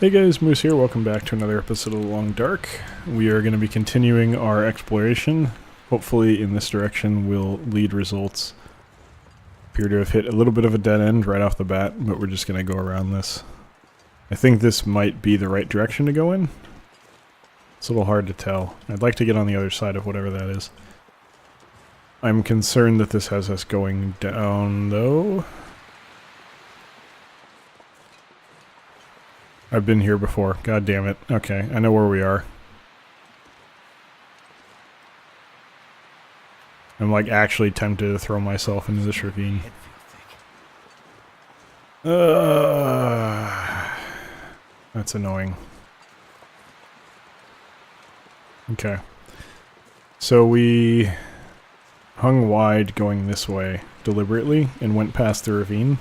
Hey guys, Moose here. Welcome back to another episode of The Long Dark. We are going to be continuing our exploration. Hopefully in this direction will lead results. Appear to have hit a little bit of a dead end right off the bat, but we're just going to go around this. I think this might be the right direction to go in. It's a little hard to tell. I'd like to get on the other side of whatever that is. I'm concerned that this has us going down, though. I've been here before. God damn it. Okay, I know where we are. I'm like actually tempted to throw myself into this ravine. That's annoying. Okay. So we hung wide going this way deliberately and went past the ravine.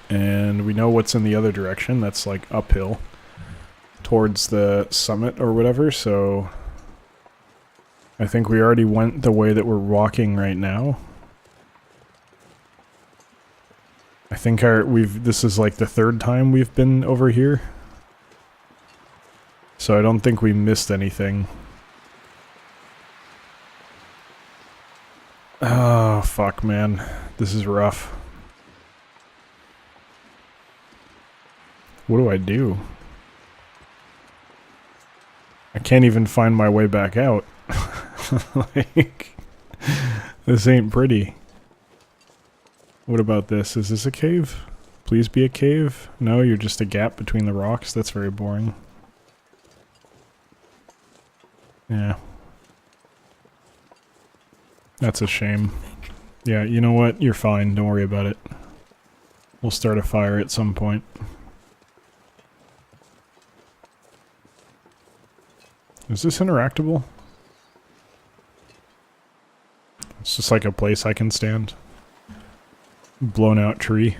And we know what's in the other direction. That's like uphill towards the summit or whatever, so I think we already went the way that we're walking right now. I think this is like the third time we've been over here. So I don't think we missed anything. Oh, fuck, man. This is rough. What do I do? I can't even find my way back out. Like, this ain't pretty. What about this? Is this a cave? Please be a cave? No, you're just a gap between the rocks? That's very boring. Yeah. That's a shame. Yeah, you know what? You're fine. Don't worry about it. We'll start a fire at some point. Is this interactable? It's just like a place I can stand. Blown out tree.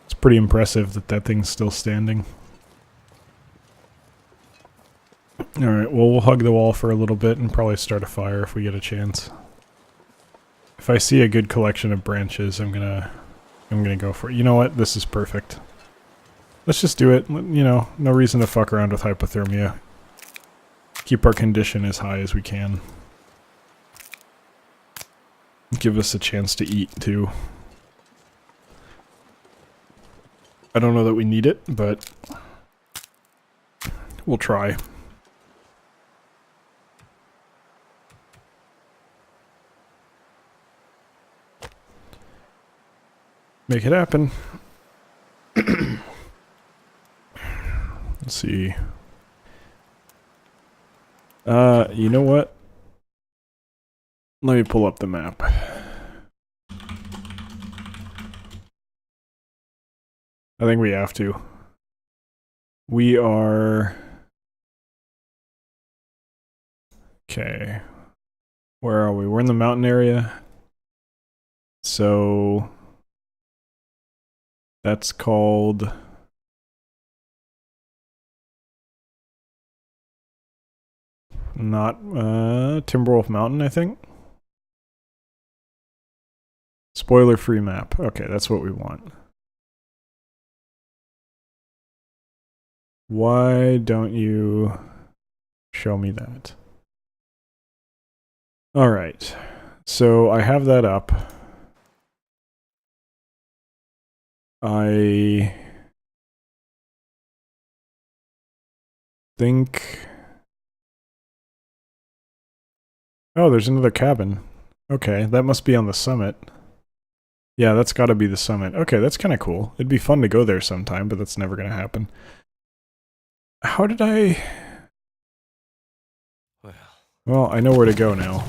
It's pretty impressive that that thing's still standing. Alright, well we'll hug the wall for a little bit and probably start a fire if we get a chance. If I see a good collection of branches, I'm gonna go for it. You know what? This is perfect. Let's just do it. You know, no reason to fuck around with hypothermia. Keep our condition as high as we can. Give us a chance to eat, too. I don't know that we need it, but we'll try. Make it happen. Let's see. You know what? Let me pull up the map. I think we have to. We are... Okay. Where are we? We're in the mountain area. So... That's called... Not, Timberwolf Mountain, I think? Spoiler-free map. Okay, that's what we want. Why don't you show me that? Alright, so I have that up. I think... Oh, there's another cabin. Okay, that must be on the summit. Yeah, that's gotta be the summit. Okay, that's kinda cool. It'd be fun to go there sometime, but that's never gonna happen. How did I... Well, I know where to go now.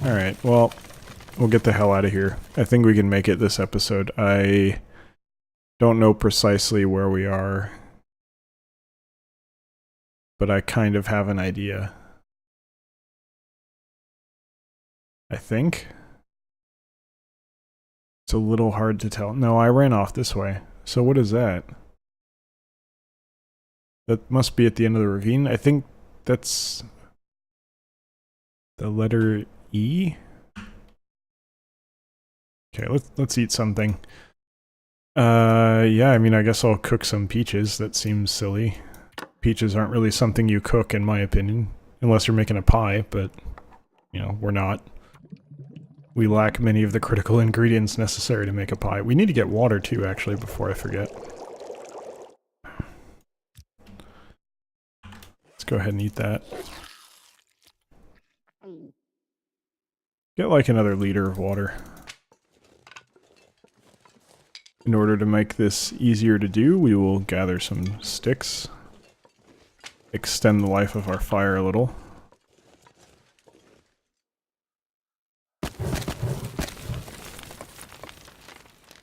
Alright, well, we'll get the hell out of here. I think we can make it this episode. I don't know precisely where we are, but I kind of have an idea. I think. It's a little hard to tell. No, I ran off this way. So what is that? That must be at the end of the ravine. I think that's the letter E. Okay, let's eat something. Yeah, I mean, I guess I'll cook some peaches. That seems silly. Peaches aren't really something you cook, in my opinion. Unless you're making a pie, but, you know, we're not. We lack many of the critical ingredients necessary to make a pie. We need to get water, too, actually, before I forget. Let's go ahead and eat that. Get like another liter of water. In order to make this easier to do, we will gather some sticks. Extend the life of our fire a little.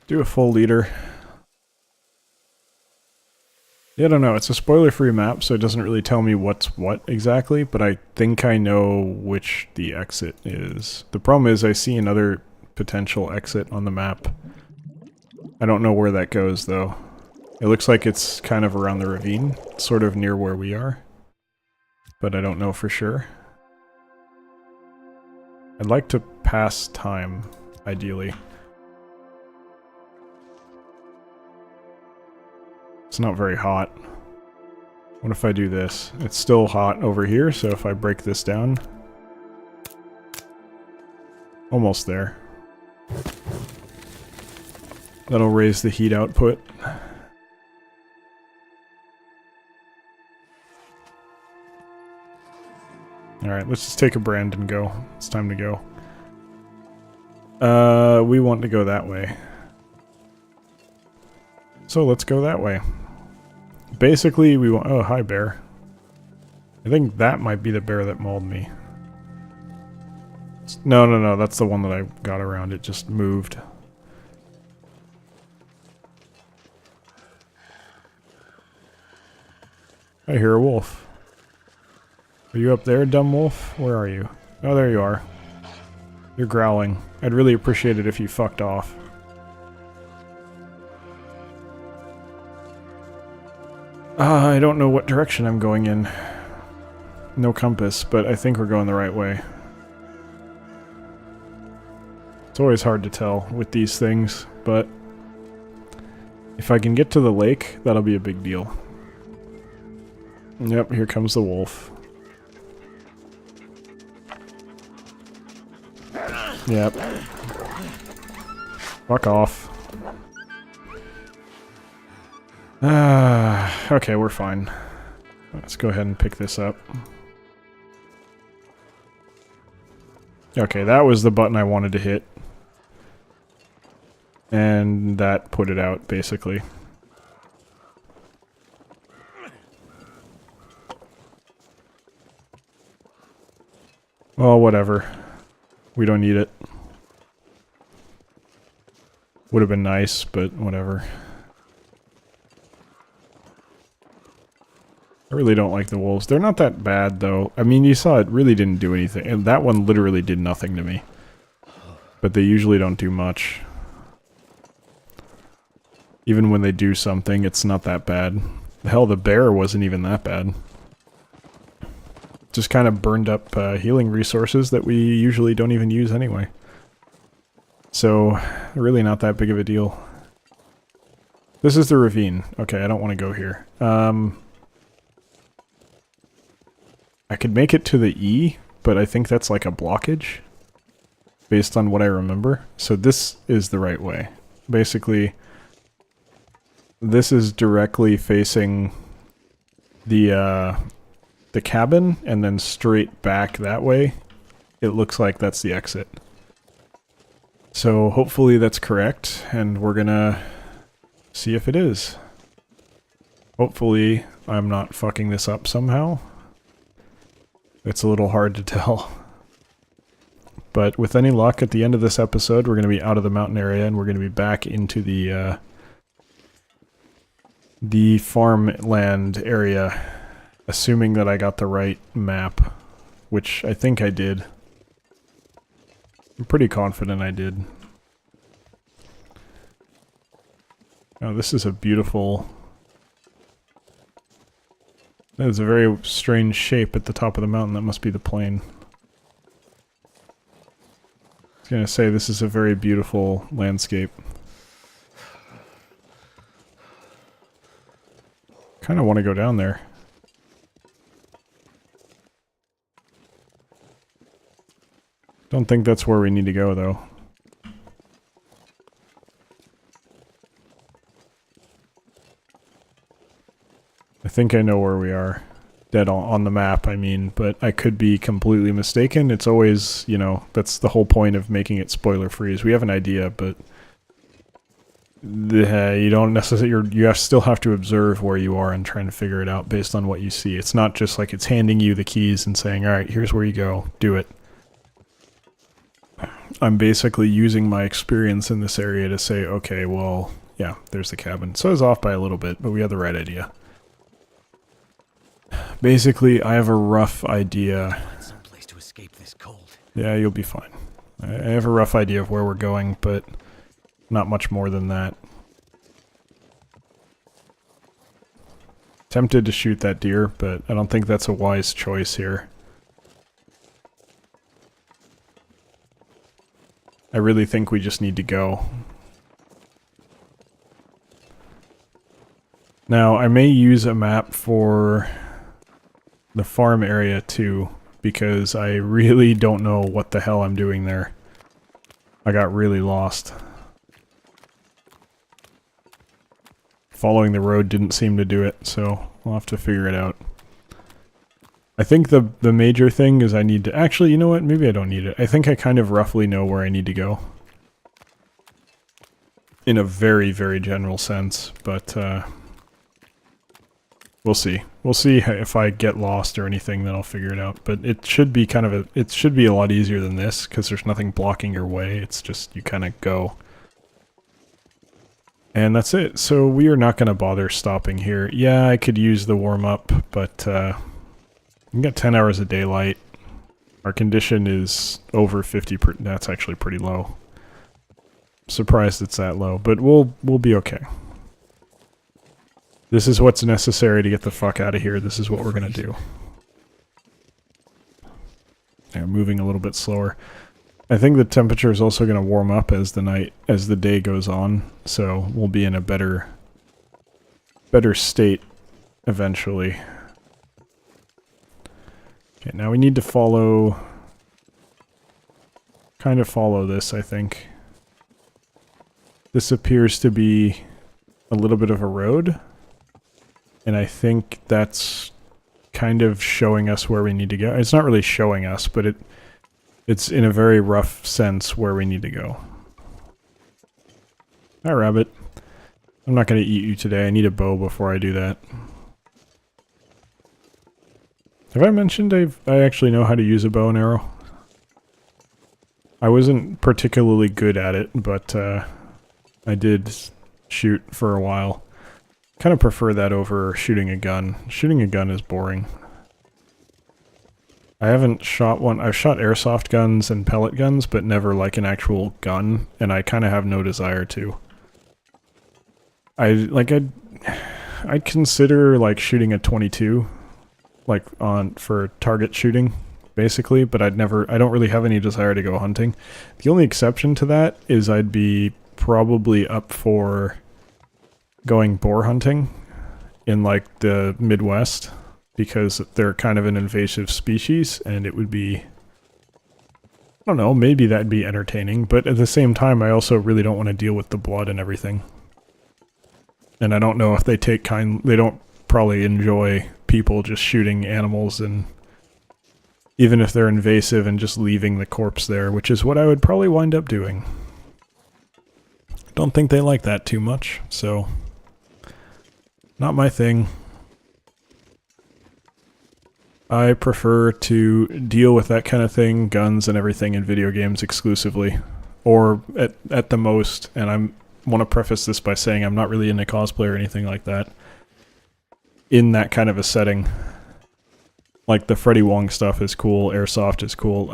Do a full liter. Yeah, I don't know. It's a spoiler-free map, so it doesn't really tell me what's what exactly, but I think I know which the exit is. The problem is I see another potential exit on the map. I don't know where that goes, though. It looks like it's kind of around the ravine, sort of near where we are. But I don't know for sure. I'd like to pass time, ideally. It's not very hot. What if I do this? It's still hot over here, so if I break this down... Almost there. That'll raise the heat output. Alright, let's just take a brand and go. It's time to go. We want to go that way. So let's go that way. Basically, we want... Oh, hi, bear. I think that might be the bear that mauled me. No, that's the one that I got around. It just moved. I hear a wolf. Are you up there, dumb wolf? Where are you? Oh, there you are. You're growling. I'd really appreciate it if you fucked off. I don't know what direction I'm going in. No compass, but I think we're going the right way. It's always hard to tell with these things, but if I can get to the lake, that'll be a big deal. Yep, here comes the wolf. Yep. Fuck off. Okay, we're fine. Let's go ahead and pick this up. Okay, that was the button I wanted to hit. And that put it out, basically. Well, whatever. We don't need it. Would have been nice, but whatever. I really don't like the wolves. They're not that bad, though. I mean, you saw it really didn't do anything. And that one literally did nothing to me. But they usually don't do much. Even when they do something, it's not that bad. Hell, the bear wasn't even that bad. Just kind of burned up healing resources that we usually don't even use anyway. So, really not that big of a deal. This is the ravine. Okay, I don't want to go here. I could make it to the E, but I think that's like a blockage. Based on what I remember. So this is the right way. Basically, this is directly facing the cabin, and then straight back that way. It looks like that's the exit. So hopefully that's correct, and we're gonna see if it is. Hopefully I'm not fucking this up somehow. It's a little hard to tell. But with any luck, at the end of this episode, we're going to be out of the mountain area, and we're going to be back into the farmland area, assuming that I got the right map, which I think I did. I'm pretty confident I did. Oh, this is a beautiful... That is a very strange shape at the top of the mountain. That must be the plain. I was gonna say, this is a very beautiful landscape. Kind of want to go down there. Don't think that's where we need to go, though. I think I know where we are. Dead on the map, I mean, but I could be completely mistaken. It's always, you know, that's the whole point of making it spoiler-free, is we have an idea, but you don't necessarily, you still have to observe where you are and trying to figure it out based on what you see. It's not just like it's handing you the keys and saying, alright, here's where you go, do it. I'm basically using my experience in this area to say, okay, well, yeah, there's the cabin. So I was off by a little bit, but we had the right idea. Basically, I have a rough idea. Some place to escape this cold. Yeah, you'll be fine. I have a rough idea of where we're going, but not much more than that. Tempted to shoot that deer, but I don't think that's a wise choice here. I really think we just need to go. Now, I may use a map for the farm area too, because I really don't know what the hell I'm doing there. I got really lost. Following the road didn't seem to do it, so we'll have to figure it out. I think the major thing is I need to... Actually, you know what? Maybe I don't need it. I think I kind of roughly know where I need to go. In a very, very general sense, but we'll see. We'll see if I get lost or anything, then I'll figure it out. But it should be kind of it should be a lot easier than this, because there's nothing blocking your way. It's just you kind of go. And that's it. So we are not going to bother stopping here. Yeah, I could use the warm-up, but we got 10 hours of daylight. Our condition is over 50. That's actually pretty low. Surprised it's that low, but we'll be okay. This is what's necessary to get the fuck out of here. This is what we're gonna do. Yeah, moving a little bit slower. I think the temperature is also gonna warm up as the day goes on, so we'll be in a better state eventually. Okay, now we need to kind of follow this, I think. This appears to be a little bit of a road, and I think that's kind of showing us where we need to go. It's not really showing us, but it's in a very rough sense where we need to go. Hi, rabbit. I'm not going to eat you today. I need a bow before I do that. Have I mentioned I actually know how to use a bow and arrow? I wasn't particularly good at it, but I did shoot for a while. Kind of prefer that over shooting a gun. Shooting a gun is boring. I haven't shot one. I've shot airsoft guns and pellet guns, but never like an actual gun, and I kind of have no desire to. I'd consider like shooting a 22, like for target shooting, basically, but I don't really have any desire to go hunting. The only exception to that is I'd be probably up for going boar hunting in like the Midwest, because they're kind of an invasive species, and it would be, I don't know, maybe that'd be entertaining, but at the same time I also really don't want to deal with the blood and everything. And I don't know if they they don't probably enjoy people just shooting animals, and even if they're invasive, and just leaving the corpse there, which is what I would probably wind up doing. Don't think they like that too much, so not my thing. I prefer to deal with that kind of thing, guns and everything, in video games exclusively, or at the most, and I want to preface this by saying I'm not really into cosplay or anything like that, in that kind of a setting. Like the Freddie Wong stuff is cool, airsoft is cool.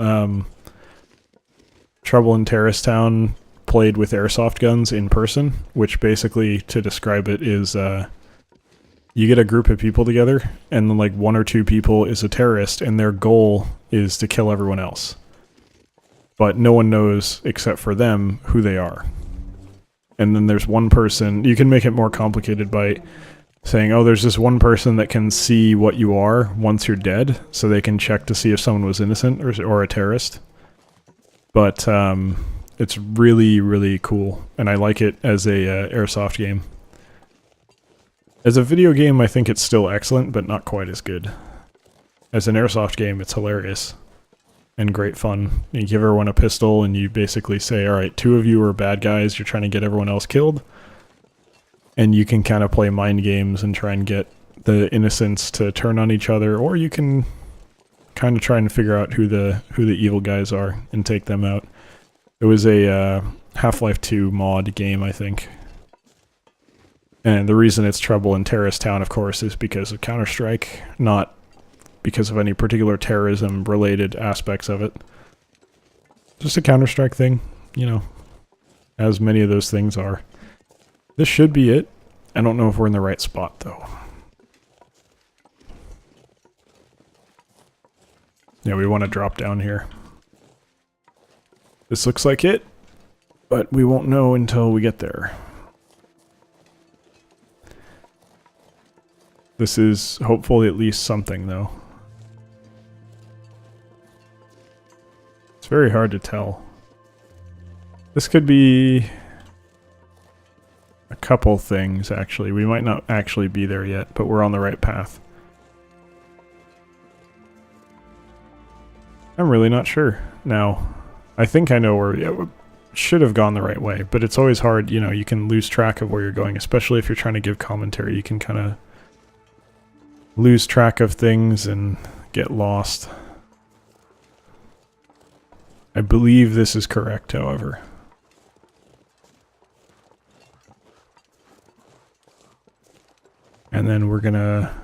Trouble in Terrorist Town played with airsoft guns in person, which basically, to describe it, is you get a group of people together, and then like one or two people is a terrorist, and their goal is to kill everyone else. But no one knows, except for them, who they are. And then there's one person, you can make it more complicated by saying, oh, there's this one person that can see what you are once you're dead, so they can check to see if someone was innocent or a terrorist. But it's really, really cool, and I like it as a airsoft game. As a video game, I think it's still excellent, but not quite as good. As an airsoft game, it's hilarious and great fun. You give everyone a pistol, and you basically say, alright, 2 of you are bad guys, you're trying to get everyone else killed. And you can kind of play mind games and try and get the innocents to turn on each other, or you can kind of try and figure out who the evil guys are and take them out. It was a Half-Life 2 mod game, I think. And the reason it's Trouble in Terrorist Town, of course, is because of Counter-Strike, not because of any particular terrorism-related aspects of it. Just a Counter-Strike thing, you know, as many of those things are. This should be it. I don't know if we're in the right spot, though. Yeah, we want to drop down here. This looks like it, but we won't know until we get there. This is hopefully at least something, though. It's very hard to tell. This could be a couple things, actually. We might not actually be there yet, but we're on the right path. I'm really not sure now. I think I know where we should have gone the right way, but it's always hard, you know, you can lose track of where you're going, especially if you're trying to give commentary. You can kind of lose track of things and get lost. I believe this is correct, however. And then we're gonna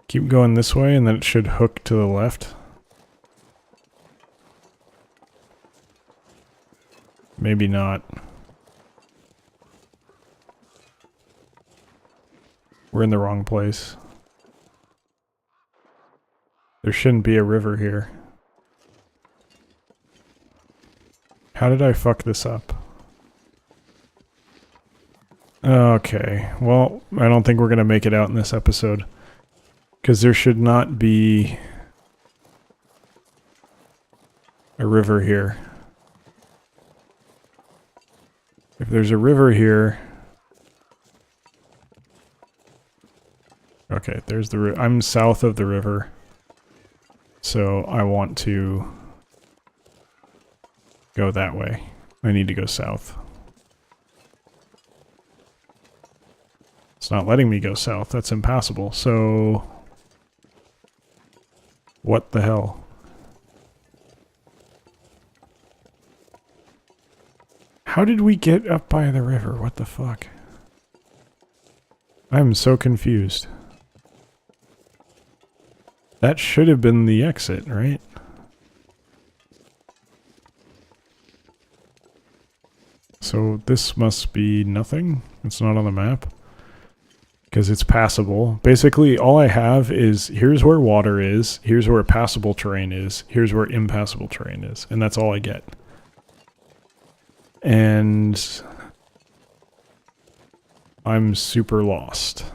keep going this way, and then it should hook to the left. Maybe not. We're in the wrong place. There shouldn't be a river here. How did I fuck this up? Okay, well, I don't think we're gonna make it out in this episode. Because there should not be a river here. If there's a river here... Okay, there's the I'm south of the river. So I want to go that way. I need to go south. It's not letting me go south. That's impassable. So... what the hell? How did we get up by the river? What the fuck? I'm so confused. That should have been the exit, right? So this must be nothing? It's not on the map? Because it's passable. Basically, all I have is, here's where water is, here's where passable terrain is, here's where impassable terrain is, and that's all I get. And I'm super lost.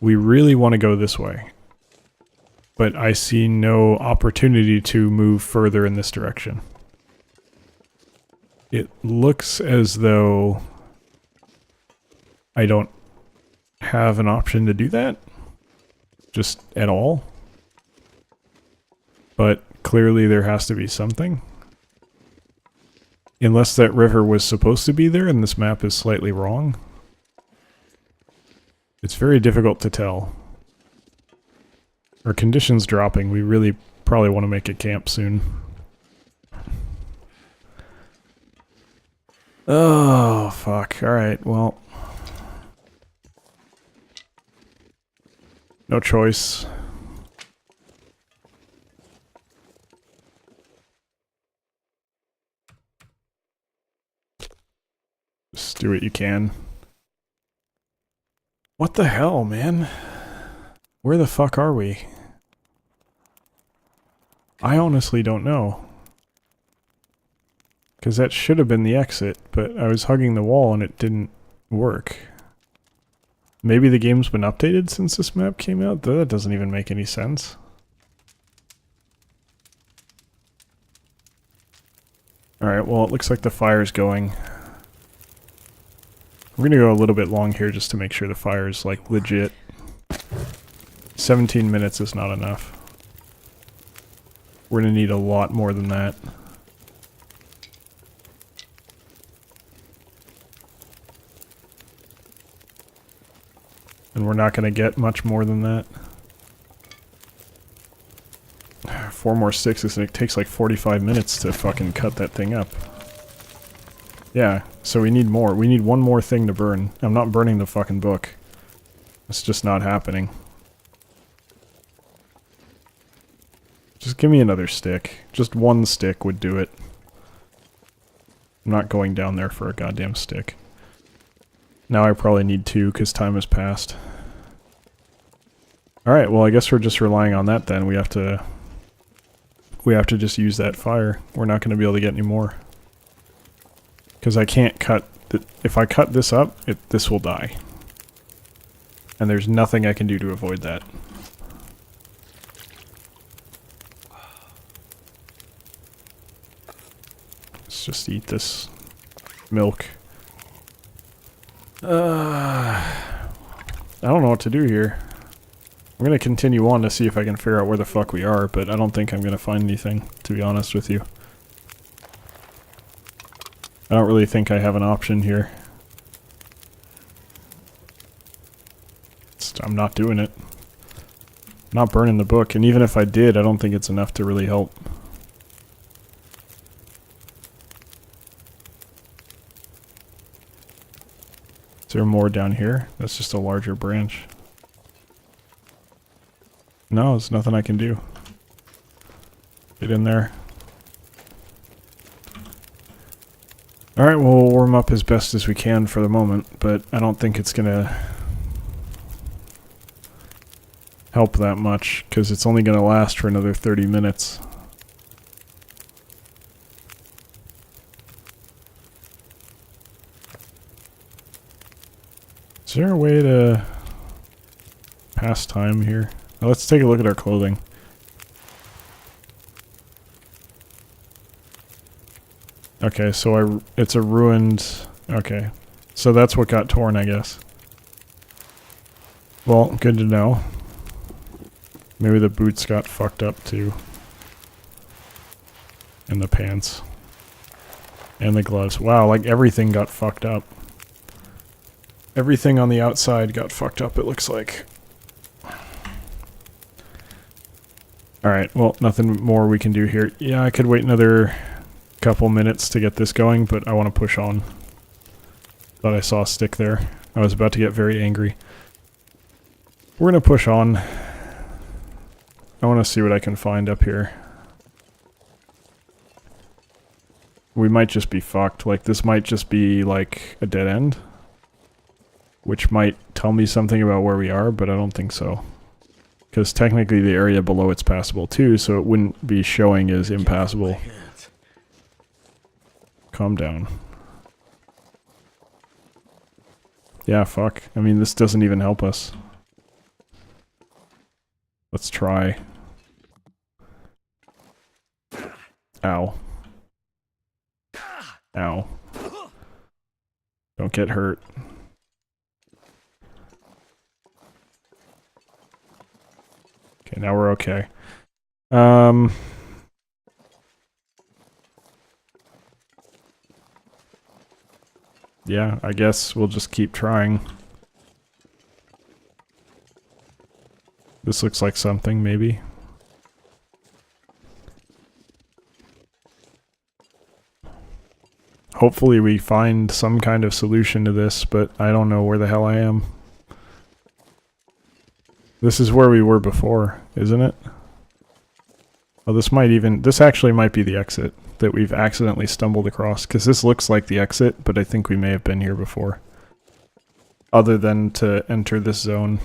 We really want to go this way, but I see no opportunity to move further in this direction. It looks as though I don't have an option to do that, just at all. But clearly there has to be something. Unless that river was supposed to be there and this map is slightly wrong. It's very difficult to tell. Our condition's dropping. We really probably want to make a camp soon. Oh, fuck. Alright, well... no choice. Just do what you can. What the hell, man? Where the fuck are we? I honestly don't know. Because that should have been the exit, but I was hugging the wall and it didn't work. Maybe the game's been updated since this map came out? That doesn't even make any sense. Alright, well, it looks like the fire's going. We're gonna go a little bit long here just to make sure the fire's, like, legit. 17 minutes is not enough. We're gonna need a lot more than that. And we're not gonna get much more than that. 4 more sticks, and it takes like 45 minutes to fucking cut that thing up. Yeah, so we need more. We need one more thing to burn. I'm not burning the fucking book. It's just not happening. Just give me another stick. Just one stick would do it. I'm not going down there for a goddamn stick. Now I probably need 2 because time has passed. Alright, well I guess we're just relying on that then. We have to just use that fire. We're not going to be able to get any more. Because I can't cut... If I cut this up, this will die. And there's nothing I can do to avoid that. Let's just eat this milk. I don't know what to do here. I'm gonna continue on to see if I can figure out where the fuck we are, but I don't think I'm gonna find anything, to be honest with you. I don't really think I have an option here. I'm not doing it. I'm not burning the book, and even if I did, I don't think it's enough to really help. Is there more down here? That's just a larger branch. No, there's nothing I can do. Get in there. Alright, well, we'll warm up as best as we can for the moment, but I don't think it's gonna help that much, because it's only gonna last for another 30 minutes. Is there a way to pass time here? Now let's take a look at our clothing. Okay, so it's a ruined... Okay, so that's what got torn, I guess. Well, good to know. Maybe the boots got fucked up too. And the pants. And the gloves. Wow, like everything got fucked up. Everything on the outside got fucked up, it looks like. Alright, well, nothing more we can do here. Yeah, I could wait another couple minutes to get this going, but I want to push on. Thought I saw a stick there. I was about to get very angry. We're gonna push on. I want to see what I can find up here. We might just be fucked. Like, this might just be, like, a dead end. Which might tell me something about where we are, but I don't think so. Because technically the area below it's passable too, so it wouldn't be showing as impassable. Calm down. Yeah, fuck. I mean, this doesn't even help us. Let's try. Ow. Ow. Don't get hurt. Okay, now we're okay. Yeah, I guess we'll just keep trying. This looks like something, maybe. Hopefully we find some kind of solution to this, but I don't know where the hell I am. This is where we were before, isn't it? Oh, this actually might be the exit that we've accidentally stumbled across, because this looks like the exit, but I think we may have been here before. Other than to enter this zone.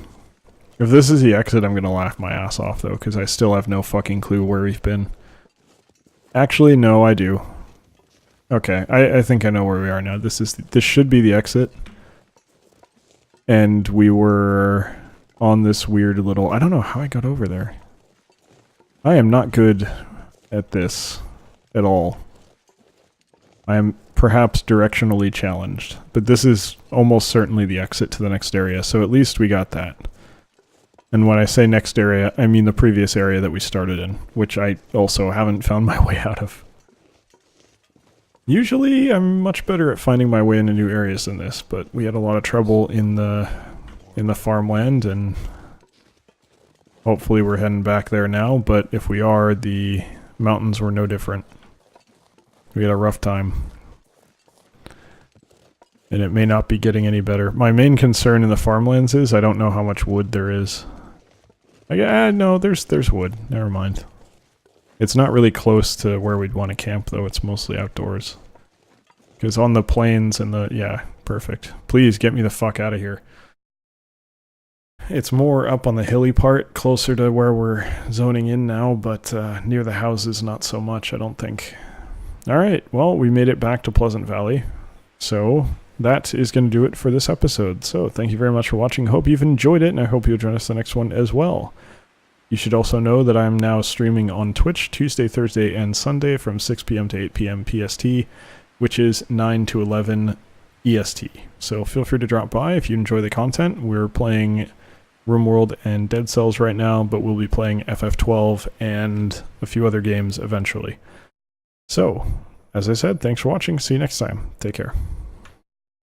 If this is the exit, I'm gonna laugh my ass off, though, because I still have no fucking clue where we've been. Actually, no, I do. Okay, I think I know where we are now. This should be the exit. And we were on this weird little... I don't know how I got over there. I am not good at this at all. I am perhaps directionally challenged, but this is almost certainly the exit to the next area, so at least we got that. And when I say next area, I mean the previous area that we started in, which I also haven't found my way out of. Usually I'm much better at finding my way into new areas than this, but we had a lot of trouble in the farmland, and hopefully we're heading back there now, but if we are, the mountains were no different. We had a rough time. And it may not be getting any better. My main concern in the farmlands is I don't know how much wood there is. No, there's wood. Never mind. It's not really close to where we'd want to camp, though. It's mostly outdoors. Because on the plains and the... Yeah, perfect. Please get me the fuck out of here. It's more up on the hilly part, closer to where we're zoning in now, but near the houses, not so much, I don't think. Alright, well, we made it back to Pleasant Valley. So, that is going to do it for this episode. So, thank you very much for watching. Hope you've enjoyed it, and I hope you'll join us the next one as well. You should also know that I'm now streaming on Twitch Tuesday, Thursday, and Sunday from 6 p.m. to 8 p.m. PST, which is 9 to 11 EST. So, feel free to drop by if you enjoy the content. We're playing RimWorld and Dead Cells right now, but we'll be playing FF12 and a few other games eventually. So, as I said, thanks for watching. See you next time. Take care.